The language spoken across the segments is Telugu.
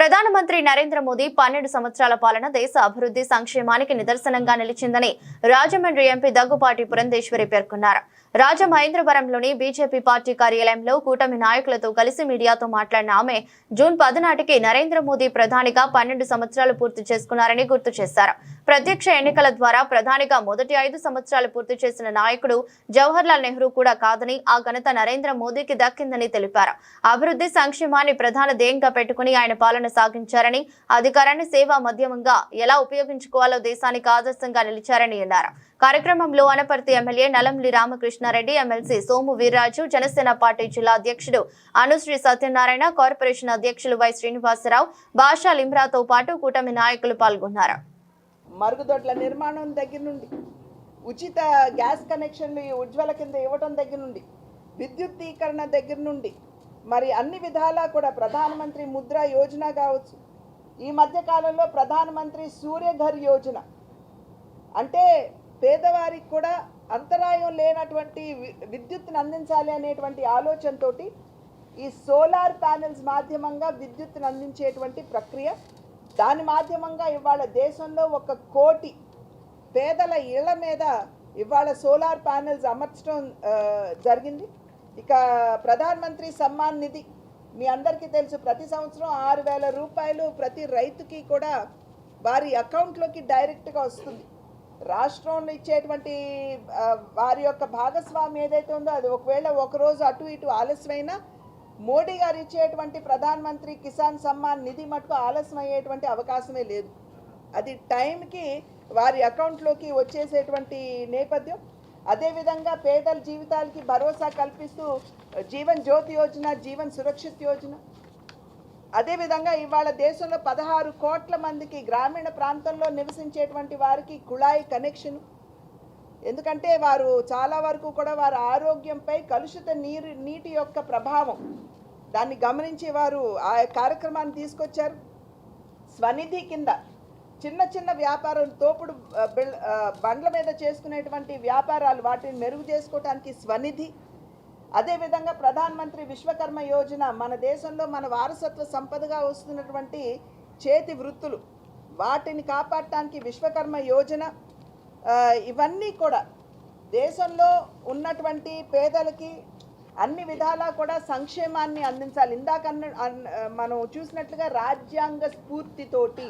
ప్రధానమంత్రి నరేంద్ర మోదీ 12 సంవత్సరాల పాలన దేశ అభివృద్ధి సంక్షేమానికి నిదర్శనంగా నిలిచిందని రాజమండ్రి ఎంపీ దగ్గుపాటి పురంధేశ్వరి పేర్కొన్నారు. రాజమహేంద్రవరంలోని బీజేపీ పార్టీ కార్యాలయంలో కూటమి నాయకులతో కలిసి మీడియాతో మాట్లాడిన ఆమె జూన్ 10 నాటికి నరేంద్ర మోదీ ప్రధానిగా 12 సంవత్సరాలు పూర్తి చేసుకున్నారని గుర్తు చేశారు. ప్రత్యక్ష ఎన్నికల ద్వారా ప్రధానిగా మొదటి 5 సంవత్సరాలు పూర్తి చేసిన నాయకుడు జవహర్లాల్ నెహ్రూ కూడా కాదని ఆ ఘనత నరేంద్ర మోదీకి దక్కిందని తెలిపారు. అభివృద్ధి సంక్షేమాన్ని ప్రధాన ధ్యేయంగా పెట్టుకుని ఆయన పాలన సాగించారని, అధికారాన్ని సేవా మాధ్యమంగా ఎలా ఉపయోగించుకోవాలో దేశానికి ఆదర్శంగా నిలిచారని అన్నారు. కార్యక్రమంలో Anaparthi MLA Nallamilli Ramakrishna Reddy, MLC Somu Veerraju, Janasena party జిల్లా అధ్యక్షుడు అనుశ్రీ సత్యనారాయణ, కార్పొరేషన్ అధ్యక్షులు వై శ్రీనివాసరావు, భాషా లిమ్రాతో పాటు కూటమి నాయకులు పాల్గొన్నారు. మరుగుదొడ్ల నిర్మాణం దగ్గర నుండి, ఉచిత గ్యాస్ కనెక్షన్లు ఉజ్వల కింద ఇవ్వడం దగ్గర నుండి, విద్యుత్తీకరణ దగ్గర నుండి మరి అన్ని విధాలా కూడా ప్రధానమంత్రి ముద్ర యోజన కావచ్చు, ఈ మధ్య కాలంలో ప్రధానమంత్రి సూర్యఘర్ యోజన అంటే పేదవారికి కూడా అంతరాయం లేనటువంటి విద్యుత్తును అందించాలి అనేటువంటి ఆలోచనతో ఈ సోలార్ ప్యానెల్స్ మాధ్యమంగా విద్యుత్తును అందించేటువంటి ప్రక్రియ, దాని మాధ్యమంగా ఇవాళ దేశంలో 1 కోటి పేదల ఇళ్ల మీద ఇవాళ సోలార్ ప్యానెల్స్ అమర్చడం జరిగింది. ఇక ప్రధానమంత్రి సమ్మాన్ నిధి మీ అందరికీ తెలుసు, ప్రతి సంవత్సరం 6,000 రూపాయలు ప్రతి రైతుకి కూడా వారి అకౌంట్లోకి డైరెక్ట్గా వస్తుంది. రాష్ట్రంలో ఇచ్చేటువంటి వారి యొక్క భాగస్వామ్యం ఏదైతే ఉందో అది ఒకవేళ ఒకరోజు అటు ఇటు ఆలస్యమైనా మోడీ గారు ఇచ్చేటువంటి ప్రధానమంత్రి కిసాన్ సమ్మాన్ నిధి మటుకు ఆలస్యం అయ్యేటువంటి అవకాశమే లేదు. అది టైంకి వారి అకౌంట్లోకి వచ్చేసేటువంటి నేపథ్యం. అదేవిధంగా పేదల జీవితాలకి భరోసా కల్పిస్తూ జీవన్ జ్యోతి యోజన, జీవన్ సురక్షిత్ యోజన, అదేవిధంగా ఇవాళ దేశంలో 16 కోట్ల మందికి గ్రామీణ ప్రాంతంలో నివసించేటువంటి వారికి కుళాయి కనెక్షన్. ఎందుకంటే వారు చాలా వరకు కూడా వారి ఆరోగ్యంపై కలుషిత నీటి యొక్క ప్రభావం దాన్ని గమనించి వారు ఆ కార్యక్రమాన్ని తీసుకొచ్చారు. స్వనిధి కింద చిన్న చిన్న వ్యాపారం, తోపుడు బండ్ల మీద చేసుకునేటువంటి వ్యాపారాలు వాటిని మెరుగు చేసుకోవడానికి స్వనిధి. అదేవిధంగా ప్రధానమంత్రి విశ్వకర్మ యోజన, మన దేశంలో మన వారసత్వ సంపదగా వస్తున్నటువంటి చేతి వృత్తులు వాటిని కాపాడటానికి విశ్వకర్మ యోజన. ఇవన్నీ కూడా దేశంలో ఉన్నటువంటి పేదలకి అన్ని విధాలా కూడా సంక్షేమాన్ని అందించాలి. ఇందాక మనం చూసినట్లుగా రాజ్యాంగ స్ఫూర్తితోటి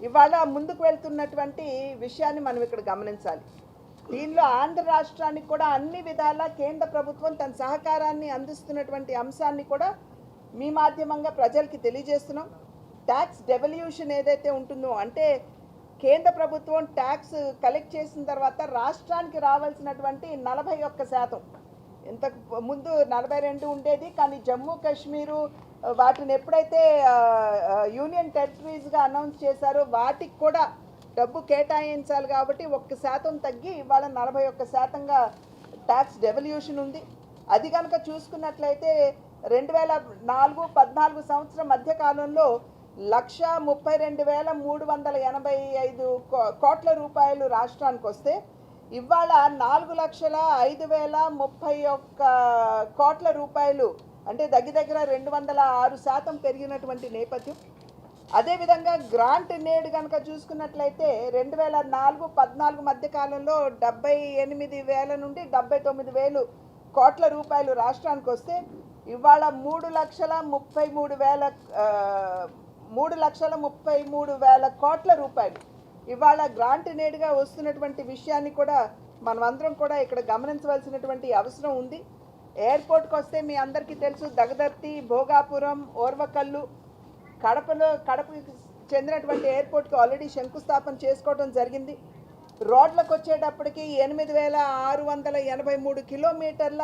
ఇవాళ ముందుకు వెళ్తున్నటువంటి విషయాన్ని మనం ఇక్కడ గమనించాలి. దీనిలో ఆంధ్ర రాష్ట్రానికి కూడా అన్ని విధాలా కేంద్ర ప్రభుత్వం తన సహకారాన్ని అందిస్తున్నటువంటి అంశాన్ని కూడా మీ మాధ్యమంగా ప్రజలకి తెలియజేస్తున్నాం. ట్యాక్స్ డెవల్యూషన్ ఏదైతే ఉంటుందో అంటే కేంద్ర ప్రభుత్వం ట్యాక్స్ కలెక్ట్ చేసిన తర్వాత రాష్ట్రానికి రావాల్సినటువంటి 41%, ఇంతకు ముందు 42 ఉండేది. కానీ జమ్మూ కాశ్మీరు వాటిని ఎప్పుడైతే యూనియన్ టెరిటరీస్గా అనౌన్స్ చేశారో వాటికి కూడా డబ్బు కేటాయించాలి కాబట్టి 1% తగ్గి ఇవాళ 41%గా ట్యాక్స్ డెవల్యూషన్ ఉంది. అది కనుక చూసుకున్నట్లయితే 2004-14 సంవత్సరం మధ్యకాలంలో 1,32,385 కోట్ల రూపాయలు రాష్ట్రానికి వస్తే ఇవాళ 4,05,031 కోట్ల రూపాయలు అంటే దగ్గర 206% పెరిగినటువంటి నేపథ్యం. అదేవిధంగా గ్రాంట్ నేడు కనుక చూసుకున్నట్లయితే 2004-14 మధ్యకాలంలో 78,000 నుండి 79,000 కోట్ల రూపాయలు రాష్ట్రానికి వస్తే ఇవాళ 3,33,000 కోట్ల రూపాయలు ఇవాళ గ్రాంట్ నేడుగా వస్తున్నటువంటి విషయాన్ని కూడా మనమందరం కూడా ఇక్కడ గమనించవలసినటువంటి అవసరం ఉంది. ఎయిర్పోర్ట్కి వస్తే మీ అందరికీ తెలుసు, దగదర్తి, భోగాపురం, ఓర్వకల్లు, కడపకి చెందినటువంటి ఎయిర్పోర్ట్కి ఆల్రెడీ శంకుస్థాపన చేసుకోవడం జరిగింది. రోడ్లకు వచ్చేటప్పటికి 8,683 కిలోమీటర్ల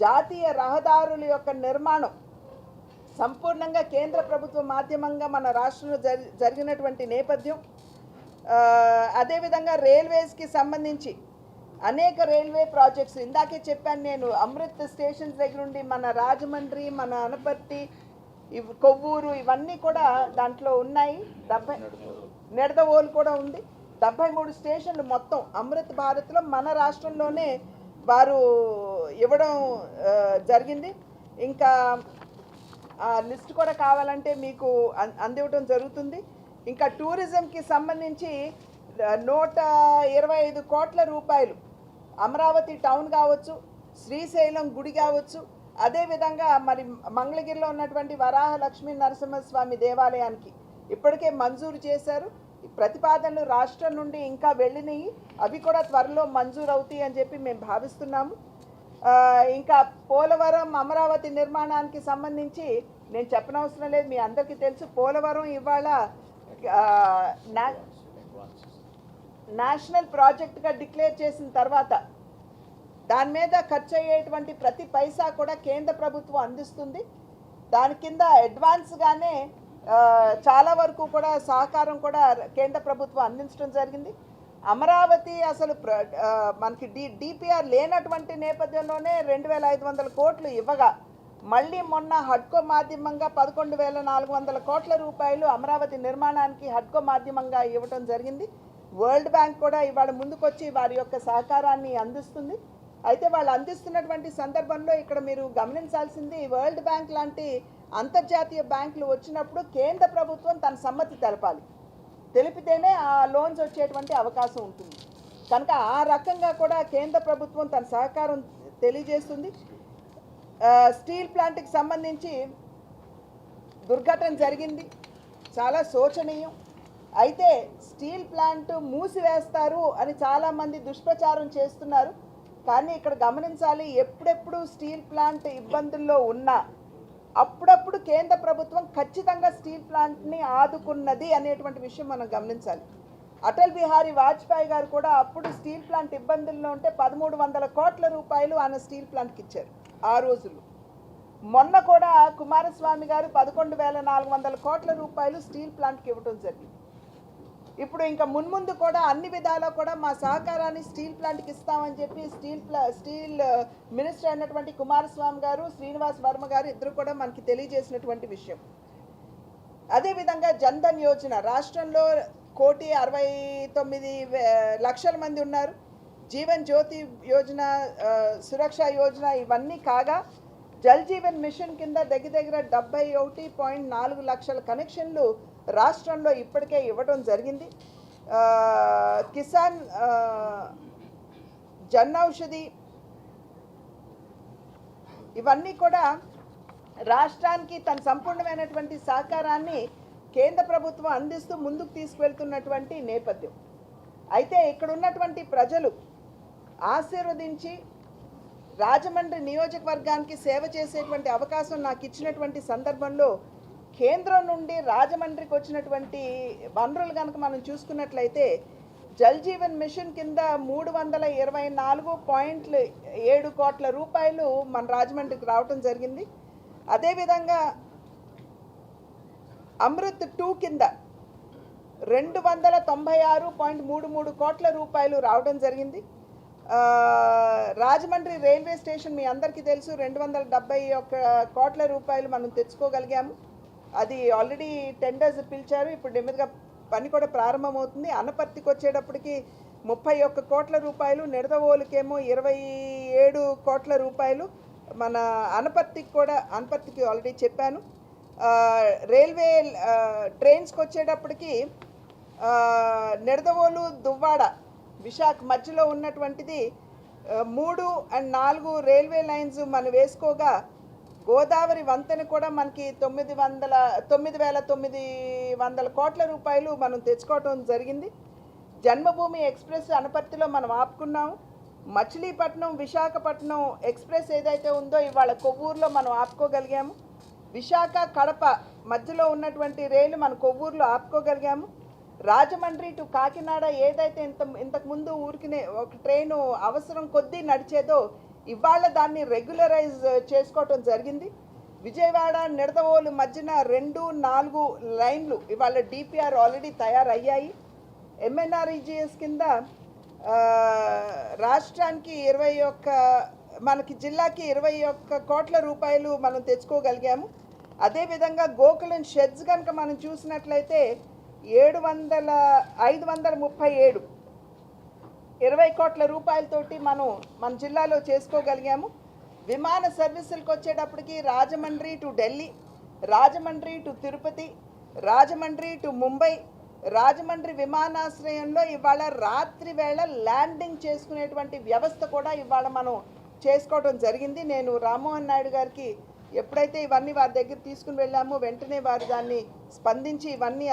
జాతీయ రహదారుల యొక్క నిర్మాణం సంపూర్ణంగా కేంద్ర ప్రభుత్వ మాధ్యమంగా మన రాష్ట్రంలో జరిగినటువంటి నేపథ్యం. అదేవిధంగా రైల్వేస్కి సంబంధించి అనేక రైల్వే ప్రాజెక్ట్స్ ఇందాకే చెప్పాను నేను, అమృత్ స్టేషన్స్ దగ్గర నుండి మన రాజమండ్రి, మన అనపర్తి, కొవ్వూరు ఇవన్నీ కూడా దాంట్లో ఉన్నాయి. నెడదవోలు కూడా ఉంది. 73 స్టేషన్లు మొత్తం అమృత్ భారత్లో మన రాష్ట్రంలోనే వారు ఇవ్వడం జరిగింది. ఇంకా ఆ లిస్ట్ కూడా కావాలంటే మీకు అందివ్వడం జరుగుతుంది. ఇంకా టూరిజంకి సంబంధించి 125 కోట్ల రూపాయలు అమరావతి టౌన్ కావచ్చు, శ్రీశైలం గుడి కావచ్చు, అదేవిధంగా మరి మంగళగిరిలో ఉన్నటువంటి వరాహ లక్ష్మీ నరసింహస్వామి దేవాలయానికి ఇప్పటికే మంజూరు చేశారు. ప్రతిపాదనలు రాష్ట్రం నుండి ఇంకా వెళ్ళినాయి, అవి కూడా త్వరలో మంజూరు అవుతాయి అని చెప్పి మేము భావిస్తున్నాము. ఇంకా పోలవరం అమరావతి నిర్మాణానికి సంబంధించి నేను చెప్పనవసరం లేదు, మీ అందరికీ తెలుసు. పోలవరం ఇవాళ నేషనల్ ప్రాజెక్ట్గా డిక్లేర్ చేసిన తర్వాత దాని మీద ఖర్చు అయ్యేటువంటి ప్రతి పైసా కూడా కేంద్ర ప్రభుత్వం అందిస్తుంది. దాని కింద అడ్వాన్స్గానే చాలా వరకు కూడా సహకారం కూడా కేంద్ర ప్రభుత్వం అందించడం జరిగింది. అమరావతి అసలు మనకి డిపిఆర్ లేనటువంటి నేపథ్యంలోనే 2,500 కోట్లు ఇవ్వగా, మళ్ళీ మొన్న హడ్కో మాధ్యమంగా 11,400 కోట్ల రూపాయలు అమరావతి నిర్మాణానికి హడ్కో మాధ్యమంగా ఇవ్వటం జరిగింది. వరల్డ్ బ్యాంక్ కూడా ఇవాళ ముందుకొచ్చి వారి యొక్క సహకారాన్ని అందిస్తుంది. అయితే వాళ్ళు అందిస్తున్నటువంటి సందర్భంలో ఇక్కడ మీరు గమనించాల్సింది, వరల్డ్ బ్యాంక్ లాంటి అంతర్జాతీయ బ్యాంకులు వచ్చినప్పుడు కేంద్ర ప్రభుత్వం తన సమ్మతి తెలపాలి, తెలిపితేనే ఆ లోన్స్ వచ్చేటువంటి అవకాశం ఉంటుంది. కనుక ఆ రకంగా కూడా కేంద్ర ప్రభుత్వం తన సహకారం తెలియజేస్తుంది. స్టీల్ ప్లాంట్కి సంబంధించి దుర్ఘటన జరిగింది, చాలా శోచనీయం. అయితే స్టీల్ ప్లాంట్ మూసివేస్తారు అని చాలామంది దుష్ప్రచారం చేస్తున్నారు. కానీ ఇక్కడ గమనించాలి, ఎప్పుడెప్పుడు స్టీల్ ప్లాంట్ ఇబ్బందుల్లో ఉన్నా అప్పుడప్పుడు కేంద్ర ప్రభుత్వం ఖచ్చితంగా స్టీల్ ప్లాంట్ని ఆదుకున్నది అనేటువంటి విషయం మనం గమనించాలి. అటల్ బిహారీ వాజ్పేయి గారు కూడా అప్పుడు స్టీల్ ప్లాంట్ ఇబ్బందుల్లో ఉంటే 1,300 కోట్ల రూపాయలు ఆయన స్టీల్ ప్లాంట్కి ఇచ్చారు ఆ రోజుల్లో. మొన్న కూడా కుమారస్వామి గారు 11,400 కోట్ల రూపాయలు స్టీల్ ప్లాంట్కి ఇవ్వడం జరిగింది. ఇప్పుడు ఇంకా మున్ముందు కూడా అన్ని విధాలా కూడా మా సహకారాన్ని స్టీల్ ప్లాంట్కి ఇస్తామని చెప్పి స్టీల్ మినిస్టర్ అయినటువంటి కుమారస్వామి గారు, శ్రీనివాస్ వర్మ గారు ఇద్దరు కూడా మనకి తెలియజేసినటువంటి విషయం. అదేవిధంగా జన్ధన్ యోజన, రాష్ట్రంలో 1,69,00,000 మంది ఉన్నారు. జీవన్ జ్యోతి యోజన, సురక్ష యోజన ఇవన్నీ కాగా జల్ జీవన్ మిషన్ కింద దగ్గర 71.4 లక్షల కనెక్షన్లు రాష్ట్రంలో ఇప్పటికే ఇవ్వడం జరిగింది. కిసాన్ జన్ ఔషధి ఇవన్నీ కూడా రాష్ట్రానికి తన సంపూర్ణమైనటువంటి సహకారాన్ని కేంద్ర ప్రభుత్వం అందిస్తూ ముందుకు తీసుకువెళ్తున్నటువంటి నేపథ్యం. అయితే ఇక్కడ ఉన్నటువంటి ప్రజలు ఆశీర్వదించి రాజమండ్రి నియోజకవర్గానికి సేవ చేసేటువంటి అవకాశం నాకు ఇచ్చినటువంటి సందర్భంలో కేంద్రం నుండి రాజమండ్రికి వచ్చినటువంటి వనరులు కనుక మనం చూసుకున్నట్లయితే జల్ జీవన్ మిషన్ కింద 324.7 కోట్ల రూపాయలు మన రాజమండ్రికి రావటం జరిగింది. అదేవిధంగా అమృత్ 2 కింద 296.33 కోట్ల రూపాయలు రావడం జరిగింది. రాజమండ్రి రైల్వే స్టేషన్ మీ అందరికీ తెలుసు, 271 కోట్ల రూపాయలు మనం తెచ్చుకోగలిగాము. అది ఆల్రెడీ టెండర్స్ పిలిచారు, ఇప్పుడు నెమ్మదిగా పని కూడా ప్రారంభమవుతుంది. అనపర్తికి వచ్చేటప్పటికి 31 కోట్ల రూపాయలు, నిడదవోలుకేమో 27 కోట్ల రూపాయలు. మన అనపర్తికి ఆల్రెడీ చెప్పాను. రైల్వే ట్రైన్స్కి వచ్చేటప్పటికి నిడదవోలు దువ్వాడ విశాఖ మధ్యలో ఉన్నటువంటిది 3 and 4 రైల్వే లైన్స్ మనం వేసుకోగా, గోదావరి వంతెన కూడా మనకి 9,900 కోట్ల రూపాయలు మనం తెచ్చుకోవటం జరిగింది. జన్మభూమి ఎక్స్ప్రెస్ అనపర్తిలో మనం ఆపుకున్నాము. మచిలీపట్నం విశాఖపట్నం ఎక్స్ప్రెస్ ఏదైతే ఉందో ఇవాళ కొవ్వూరులో మనం ఆపుకోగలిగాము. విశాఖ కడప మధ్యలో ఉన్నటువంటి రైలు మన కొవ్వూరులో ఆపుకోగలిగాము. రాజమండ్రి టు కాకినాడ ఏదైతే ఇంతకుముందు ఊరికినే ఒక ట్రైను అవసరం కొద్దీ నడిచేదో ఇవాళ దాన్ని రెగ్యులరైజ్ చేసుకోవటం జరిగింది. విజయవాడ నిడదవోలు మధ్యన 2-4 లైన్లు ఇవాళ డిపిఆర్ ఆల్రెడీ తయారయ్యాయి. ఎంఎన్ఆర్ఈజిఎస్ కింద రాష్ట్రానికి 21 మనకి జిల్లాకి 21 కోట్ల రూపాయలు మనం తెచ్చుకోగలిగాము. అదేవిధంగా గోకులం షెడ్స్ కనుక మనం చూసినట్లయితే 537 20 కోట్ల రూపాయలతోటి మన జిల్లాలో చేసుకోగలిగాము. విమాన సర్వీసులకు వచ్చేటప్పటికి Rajahmundry to Delhi Rajahmundry to Tirupati, Rajahmundry to Mumbai, Rajahmundry విమానాశ్రయంలో ఇవాళ రాత్రి వేళ ల్యాండింగ్ చేసుకునేటువంటి వ్యవస్థ కూడా ఇవాళ మనం చేసుకోవడం జరిగింది. నేను రామ్మోహన్ నాయుడు గారికి ఎప్పుడైతే ఇవన్నీ వారి దగ్గర తీసుకుని వెళ్ళామో వెంటనే వారు దాన్ని స్పందించి ఇవన్నీ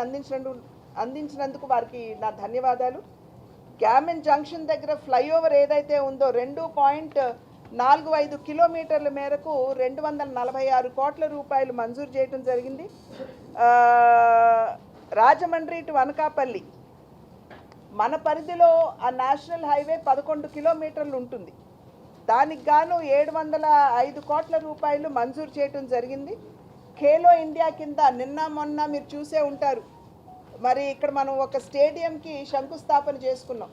అందించినందుకు వారికి నా ధన్యవాదాలు. గ్యామెన్ జంక్షన్ దగ్గర ఫ్లైఓవర్ ఏదైతే ఉందో 2.45 కిలోమీటర్ల మేరకు 246 కోట్ల రూపాయలు మంజూరు చేయడం జరిగింది. రాజమండ్రి టు అనకాపల్లి మన పరిధిలో ఆ నేషనల్ హైవే 11 కిలోమీటర్లు ఉంటుంది. దానికి గాను 705 కోట్ల రూపాయలు మంజూరు చేయడం జరిగింది. ఖేలో ఇండియా కింద నిన్న మొన్న మీరు చూసే ఉంటారు, మరి ఇక్కడ మనం ఒక స్టేడియంకి శంకుస్థాపన చేసుకున్నాం.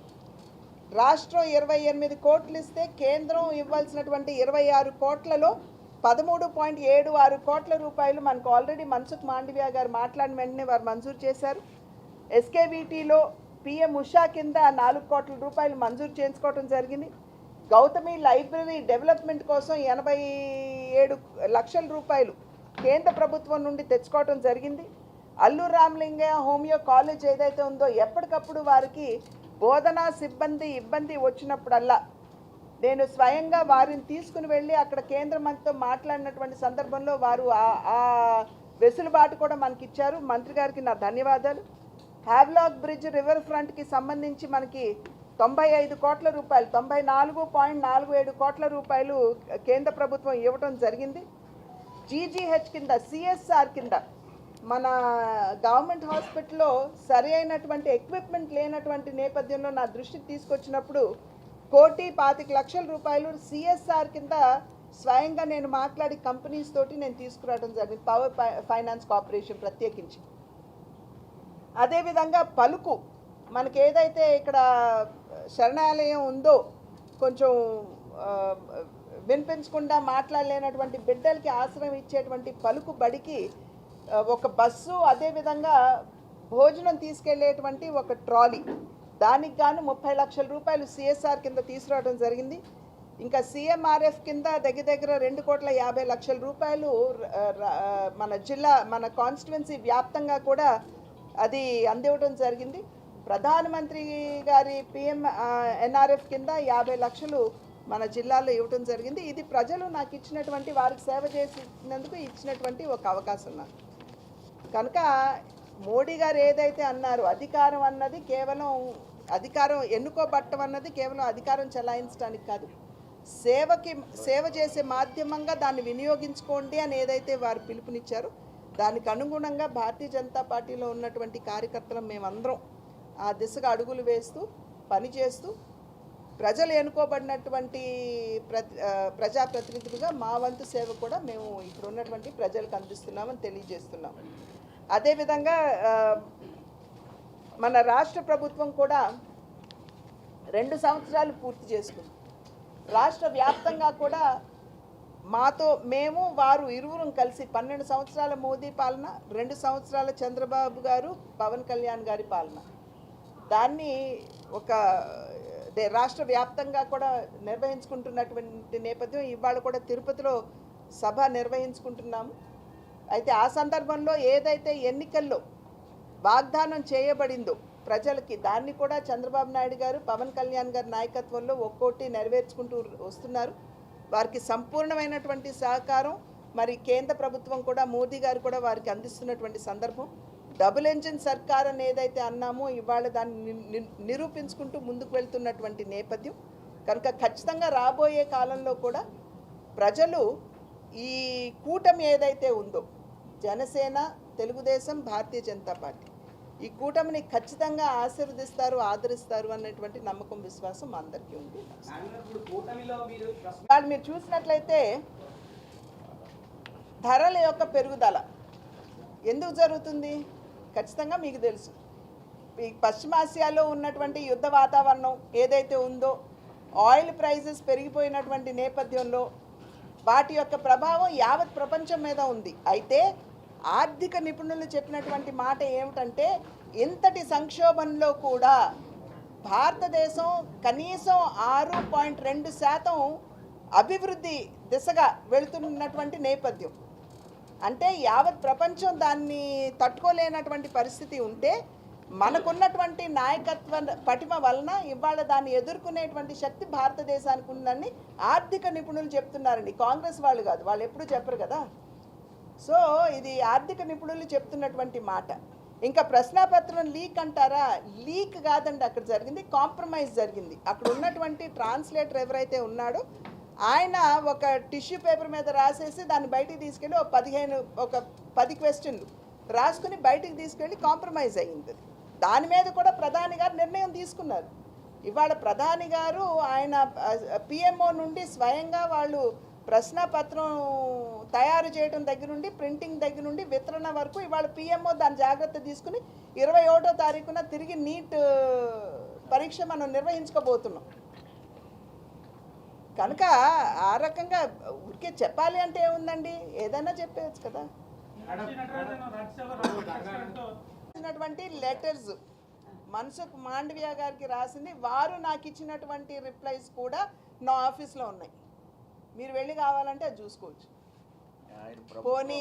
రాష్ట్రం 28 కోట్లు ఇస్తే కేంద్రం ఇవ్వాల్సినటువంటి 26 కోట్లలో 13.76 కోట్ల రూపాయలు మనకు ఆల్రెడీ మన్సుఖ్ మాండవ్య గారు మాట్లాడిన వెంటనే వారు మంజూరు చేశారు. ఎస్కేవిటీలో పిఎం ఉషా కింద 4 కోట్ల రూపాయలు మంజూరు చేసుకోవడం జరిగింది. గౌతమి లైబ్రరీ డెవలప్మెంట్ కోసం 87 లక్షల రూపాయలు కేంద్ర ప్రభుత్వం నుండి తెచ్చుకోవడం జరిగింది. అల్లూరు రామలింగయ్య హోమియో కాలేజ్ ఏదైతే ఉందో ఎప్పటికప్పుడు వారికి బోధనా సిబ్బంది ఇబ్బంది వచ్చినప్పుడల్లా నేను స్వయంగా వారిని తీసుకుని వెళ్ళి అక్కడ కేంద్ర మంత్రితో మాట్లాడినటువంటి సందర్భంలో వారు ఆ వెసులుబాటు కూడా మనకి ఇచ్చారు. మంత్రి గారికి నా ధన్యవాదాలు. హ్యావ్లాక్ బ్రిడ్జ్ రివర్ ఫ్రంట్కి సంబంధించి మనకి 95 కోట్ల రూపాయలు 94.47 కోట్ల రూపాయలు కేంద్ర ప్రభుత్వం ఇవ్వడం జరిగింది. జీజీహెచ్ కింద సిఎస్ఆర్ కింద మన గవర్నమెంట్ హాస్పిటల్లో సరి అయినటువంటి ఎక్విప్మెంట్ లేనటువంటి నేపథ్యంలో నా దృష్టికి తీసుకొచ్చినప్పుడు 1,25,00,000 రూపాయలు సిఎస్ఆర్ కింద స్వయంగా నేను మాట్లాడి కంపెనీస్ తోటి నేను తీసుకురావడం జరిగింది, పవర్ ఫైనాన్స్ కార్పొరేషన్ ప్రత్యేకించి. అదేవిధంగా పలుకు మనకి ఏదైతే ఇక్కడ శరణాలయం ఉందో కొంచెం వినిపించకుండా మాట్లాడలేనటువంటి బిడ్డలకి ఆశ్రయం ఇచ్చేటువంటి పలుకు బడికి ఒక బస్సు, అదేవిధంగా భోజనం తీసుకెళ్లేటువంటి ఒక ట్రాలీ, దానికి గాను 30 లక్షల రూపాయలు సిఎస్ఆర్ కింద తీసుకురావడం జరిగింది. ఇంకా సిఎంఆర్ఎఫ్ కింద దగ్గర 2,50,00,000 రూపాయలు మన జిల్లా మన కాన్స్టిట్యువెన్సీ వ్యాప్తంగా కూడా అది అందివ్వడం జరిగింది. ప్రధానమంత్రి గారి పిఎం ఎన్ఆర్ఎఫ్ కింద 50 లక్షలు మన జిల్లాలో ఇవ్వడం జరిగింది. ఇది ప్రజలు నాకు ఇచ్చినటువంటి, వారికి సేవ చేసినందుకు ఇచ్చినటువంటి ఒక అవకాశం నాకు. కనుక మోడీ గారు ఏదైతే అన్నారు, అధికారం అన్నది కేవలం అధికారం ఎన్నుకోబట్టం అన్నది కేవలం అధికారం చెలాయించడానికి కాదు, సేవ చేసే మాధ్యమంగా దాన్ని వినియోగించుకోండి అని ఏదైతే వారు పిలుపునిచ్చారో దానికి అనుగుణంగా భారతీయ జనతా పార్టీలో ఉన్నటువంటి కార్యకర్తలు మేమందరం ఆ దిశగా అడుగులు వేస్తూ పనిచేస్తూ ప్రజలు ఎన్నుకోబడినటువంటి ప్రజాప్రతినిధులుగా మా వంతు సేవ కూడా మేము ఇక్కడ ఉన్నటువంటి ప్రజలకు అందిస్తున్నామని తెలియజేస్తున్నాం. అదేవిధంగా మన రాష్ట్ర ప్రభుత్వం కూడా 2 సంవత్సరాలు పూర్తి చేసుకుంది. రాష్ట్ర వ్యాప్తంగా కూడా వారు ఇరువురం కలిసి 12 సంవత్సరాల మోదీ పాలన, 2 సంవత్సరాల చంద్రబాబు గారు పవన్ కళ్యాణ్ గారి పాలన, దాన్ని ఒక రాష్ట్ర వ్యాప్తంగా కూడా నిర్వహించుకుంటున్నటువంటి నేపథ్యం. ఇవాళ కూడా తిరుపతిలో సభ నిర్వహించుకుంటున్నాము. అయితే ఆ సందర్భంలో ఏదైతే ఎన్నికల్లో వాగ్దానం చేయబడిందో ప్రజలకి, దాన్ని కూడా చంద్రబాబు నాయుడు గారు పవన్ కళ్యాణ్ గారి నాయకత్వంలో ఒక్కోటి నెరవేర్చుకుంటూ వస్తున్నారు. వారికి సంపూర్ణమైనటువంటి సహకారం మరి కేంద్ర ప్రభుత్వం కూడా, మోదీ గారు కూడా వారికి అందిస్తున్నటువంటి సందర్భం. డబుల్ ఇంజిన్ సర్కార్ అని ఏదైతే అన్నామో ఇవాళ దాన్ని నిరూపించుకుంటూ ముందుకు వెళ్తున్నటువంటి నేపథ్యం. కనుక ఖచ్చితంగా రాబోయే కాలంలో కూడా ప్రజలు ఈ కూటమి ఏదైతే ఉందో, జనసేన, తెలుగుదేశం, భారతీయ జనతా పార్టీ, ఈ కూటమిని ఖచ్చితంగా ఆశీర్వదిస్తారు, ఆదరిస్తారు అన్నటువంటి నమ్మకం, విశ్వాసం అందరికీ ఉంది. వాళ్ళు మీరు చూసినట్లయితే ధరల యొక్క పెరుగుదల ఎందుకు జరుగుతుంది ఖచ్చితంగా మీకు తెలుసు. ఈ పశ్చిమాసియాలో ఉన్నటువంటి యుద్ధ వాతావరణం ఏదైతే ఉందో, ఆయిల్ ప్రైజెస్ పెరిగిపోయినటువంటి నేపథ్యంలో వాటి యొక్క ప్రభావం యావత్ ప్రపంచం మీద ఉంది. అయితే ఆర్థిక నిపుణులు చెప్పినటువంటి మాట ఏమిటంటే, ఇంతటి సంక్షోభంలో కూడా భారతదేశం కనీసం 6.2% అభివృద్ధి దిశగా వెళుతున్నటువంటి నేపథ్యం. అంటే యావత్ ప్రపంచం దాన్ని తట్టుకోలేనటువంటి పరిస్థితి ఉంటే మనకున్నటువంటి నాయకత్వ పటిమ వలన ఇవాళ దాన్ని ఎదుర్కొనేటువంటి శక్తి భారతదేశానికి ఉందని ఆర్థిక నిపుణులు చెప్తున్నారండి, కాంగ్రెస్ వాళ్ళు కాదు, వాళ్ళు ఎప్పుడూ చెప్పరు కదా. సో ఇది ఆర్థిక నిపుణులు చెప్తున్నటువంటి మాట. ఇంకా ప్రశ్నాపత్రం లీక్ అంటారా, లీక్ కాదండి, అక్కడ జరిగింది కాంప్రమైజ్ జరిగింది. అక్కడ ఉన్నటువంటి ట్రాన్స్లేటర్ ఎవరైతే ఉన్నాడో ఆయన ఒక టిష్యూ పేపర్ మీద రాసేసి దాన్ని బయటికి తీసుకెళ్ళి ఒక 10 క్వశ్చన్లు రాసుకుని బయటికి తీసుకెళ్ళి కాంప్రమైజ్ అయ్యింది. దాని మీద కూడా ప్రధాని గారు నిర్ణయం తీసుకున్నారు. ఇవాళ ప్రధాని గారు ఆయన పిఎంఓ నుండి స్వయంగా వాళ్ళు ప్రశ్నపత్రం తయారు చేయడం దగ్గర నుండి ప్రింటింగ్ దగ్గర నుండి వితరణ వరకు ఇవాళ పిఎంఓ దాని జాగ్రత్త తీసుకుని 21వ తారీఖున తిరిగి నీట్ పరీక్ష మనం నిర్వహించుకోబోతున్నాం. కనుక ఆ రకంగా ఊరికే చెప్పాలి అంటే ఏముందండి, ఏదైనా చెప్పేయచ్చు కదా. లెటర్స్ మన్సుఖ్ మాండవియా గారికి రాసింది, వారు నాకు ఇచ్చినటువంటి రిప్లైస్ కూడా నా ఆఫీస్లో ఉన్నాయి, మీరు వెళ్ళి కావాలంటే అది చూసుకోవచ్చు. పోనీ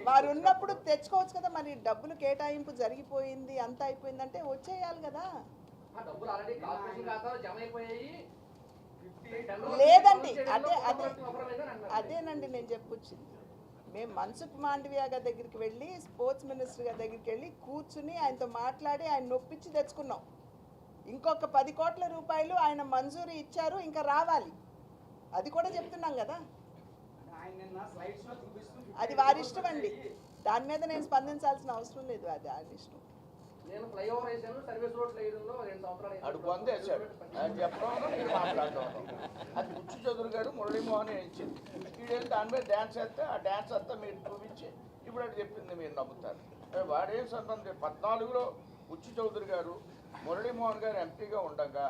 వారు ఉన్నప్పుడు తెచ్చుకోవచ్చు కదా. మరి డబ్బులు కేటాయింపు జరిగిపోయింది అంతా అయిపోయిందంటే వచ్చేయాలి కదా. లేదండి, అదేనండి నేను చెప్పొచ్చింది. మేము మన్సుఖ్ మాండవియా గారి దగ్గరికి వెళ్ళి స్పోర్ట్స్ మినిస్టర్ గారి దగ్గరికి వెళ్ళి కూర్చుని ఆయనతో మాట్లాడి ఆయన నొప్పించి తెచ్చుకున్నాం. ఇంకొక 10 కోట్ల రూపాయలు ఆయన మంజూరు ఇచ్చారు, ఇంకా రావాలి, అది కూడా చెప్తున్నాం కదా. అది వారి ఇష్టం అండి, దాని మీద నేను స్పందించాల్సిన అవసరం లేదు, అది ఆయన ఇష్టం. అడు పొందే చెప్పడం మాట్లాడటం అది బుచ్చు చదురు గారు మురళీమోహన్ ఇచ్చింది. వీడేళ్ళు దాని మీద డ్యాన్స్ వేస్తే ఆ డ్యాన్స్ అంతా మీరు చూపించి ఇప్పుడు అది చెప్పింది మీరు నమ్ముతారు. వాడేం సంబంధం 14లో బుచ్చు చౌదరి గారు మురళీమోహన్ గారు ఎంపీగా ఉండగా